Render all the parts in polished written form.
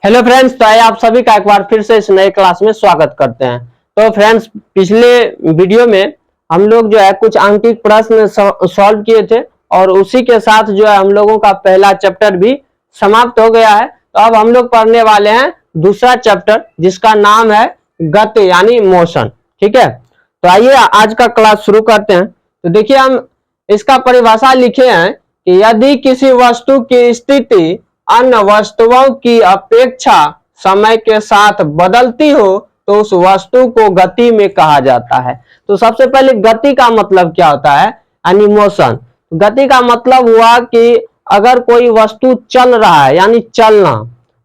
Hello friends, तो आइए आप सभी का एक बार फिर से इस नए क्लास में स्वागत करते हैं। तो फ्रेंड्स, पिछले वीडियो में हम लोग जो है कुछ आंकिक प्रश्न सॉल्व किए थे और उसी के साथ जो है हम लोगों का पहला चैप्टर भी समाप्त हो गया है। तो अब हम लोग पढ़ने वाले हैं दूसरा चैप्टर, जिसका नाम है गति यानी मोशन। ठीक है, तो आइए आज का क्लास शुरू करते हैं। तो देखिए, हम इसका परिभाषा लिखे हैं कि यदि किसी वस्तु की स्थिति अन्य वस्तुओं की अपेक्षा समय के साथ बदलती हो तो उस वस्तु को गति में कहा जाता है। तो सबसे पहले गति का मतलब क्या होता है, यानी मोशन। गति का मतलब हुआ कि अगर कोई वस्तु चल रहा है यानी चलना,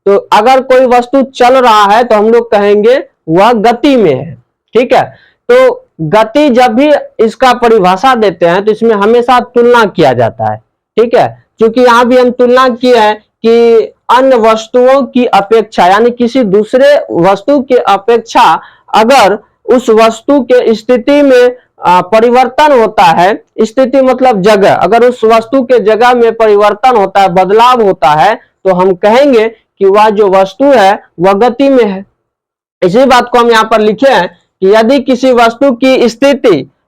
तो अगर कोई वस्तु चल रहा है तो हम लोग कहेंगे वह गति में है। ठीक है, तो गति जब भी इसका परिभाषा देते हैं तो इसमें हमेशा तुलना किया जाता है। ठीक है, क्योंकि यहाँ भी हम तुलना किए हैं कि अन्य वस्तुओं की अपेक्षा यानी किसी दूसरे वस्तु के अपेक्षा अगर उस वस्तु के स्थिति में परिवर्तन होता है, स्थिति मतलब जगह, अगर उस वस्तु के जगह में परिवर्तन होता है, बदलाव होता है, तो हम कहेंगे कि वह जो वस्तु है वह गति में है। इसी बात को हम यहाँ पर लिखे हैं कि यदि किसी वस्तु की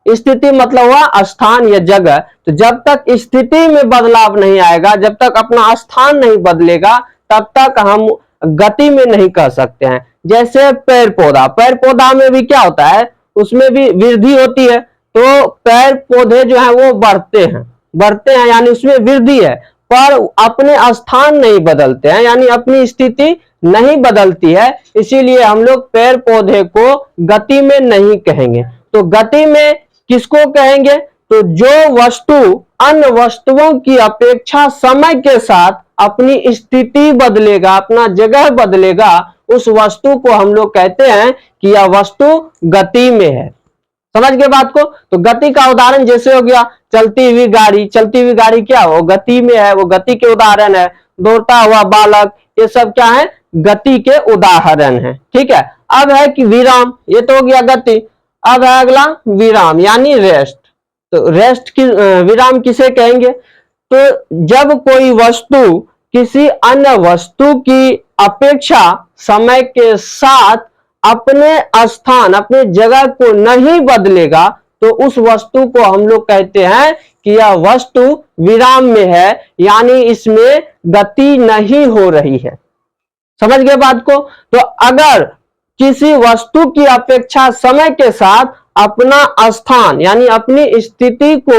स्थिति मतलब हुआ स्थान या जगह, तो जब तक स्थिति में बदलाव नहीं आएगा, जब तक अपना स्थान नहीं बदलेगा, तब तक हम गति में नहीं कह सकते हैं। जैसे पेड़ पौधा में भी क्या होता है, उसमें भी वृद्धि होती है। तो पेड़ पौधे जो है वो बढ़ते हैं यानी उसमें वृद्धि है, पर अपने स्थान नहीं बदलते हैं, यानी अपनी स्थिति नहीं बदलती है। इसीलिए हम लोग पेड़ पौधे को गति में नहीं कहेंगे। तो गति में किसको कहेंगे, तो जो वस्तु अन्य वस्तुओं की अपेक्षा समय के साथ अपनी स्थिति बदलेगा, अपना जगह बदलेगा, उस वस्तु को हम लोग कहते हैं कि यह वस्तु गति में है। समझ गए बात को। तो गति का उदाहरण जैसे हो गया चलती हुई गाड़ी क्या हो, गति में है, वो गति के उदाहरण है। दौड़ता हुआ बालक, ये सब क्या है, गति के उदाहरण है। ठीक है, अब है कि विराम, ये तो हो गया गति। अब है अगला विराम यानी रेस्ट। तो रेस्ट की विराम किसे कहेंगे, तो जब कोई वस्तु किसी अन्य वस्तु की अपेक्षा समय के साथ अपने स्थान, अपने जगह को नहीं बदलेगा, तो उस वस्तु को हम लोग कहते हैं कि यह वस्तु विराम में है, यानी इसमें गति नहीं हो रही है। समझ गए बात को। तो अगर किसी वस्तु की अपेक्षा समय के साथ अपना स्थान यानी अपनी स्थिति को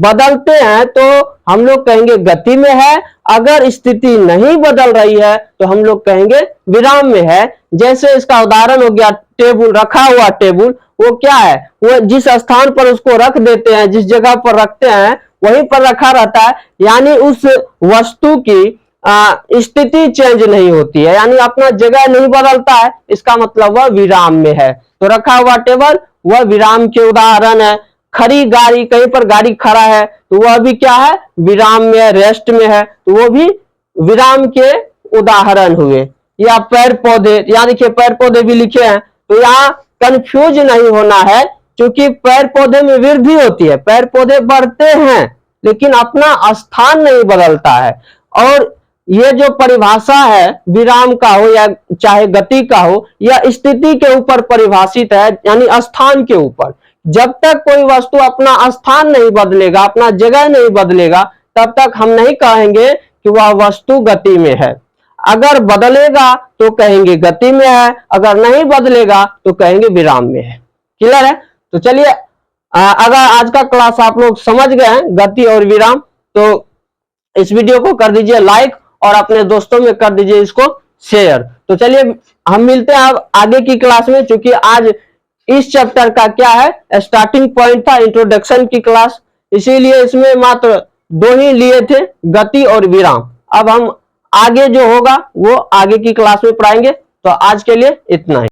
बदलते हैं तो हम लोग कहेंगे गति में है। अगर स्थिति नहीं बदल रही है तो हम लोग कहेंगे विराम में है। जैसे इसका उदाहरण हो गया टेबल, रखा हुआ टेबल, वो क्या है, वो जिस स्थान पर उसको रख देते हैं, जिस जगह पर रखते हैं वहीं पर रखा रहता है, यानी उस वस्तु की स्थिति चेंज नहीं होती है, यानी अपना जगह नहीं बदलता है। इसका मतलब वह विराम में है। तो रखा हुआ टेबल वह विराम के उदाहरण है। खड़ी गाड़ी, कहीं पर गाड़ी खड़ा है तो वह भी क्या है, विराम में है, रेस्ट में है, तो वो भी विराम के उदाहरण हुए। या पेड़ पौधे, यहाँ देखिए पेड़ पौधे भी लिखे हैं, तो यहाँ कंफ्यूज नहीं होना है, क्योंकि पेड़ पौधे में वृद्धि होती है, पेड़ पौधे बढ़ते हैं लेकिन अपना स्थान नहीं बदलता है। और ये जो परिभाषा है विराम का हो या चाहे गति का हो, यह स्थिति के ऊपर परिभाषित है, यानी स्थान के ऊपर। जब तक कोई वस्तु अपना स्थान नहीं बदलेगा, अपना जगह नहीं बदलेगा, तब तक हम नहीं कहेंगे कि वह वस्तु गति में है। अगर बदलेगा तो कहेंगे गति में है, अगर नहीं बदलेगा तो कहेंगे विराम में है। क्लियर है। तो चलिए, अगर आज का क्लास आप लोग समझ गए हैं गति और विराम, तो इस वीडियो को कर दीजिए लाइक और अपने दोस्तों में कर दीजिए इसको शेयर। तो चलिए हम मिलते हैं अब आगे की क्लास में, क्योंकि आज इस चैप्टर का क्या है, स्टार्टिंग पॉइंट था, इंट्रोडक्शन की क्लास, इसीलिए इसमें मात्र 2 ही लिए थे, गति और विराम। अब हम आगे जो होगा वो आगे की क्लास में पढ़ाएंगे। तो आज के लिए इतना ही।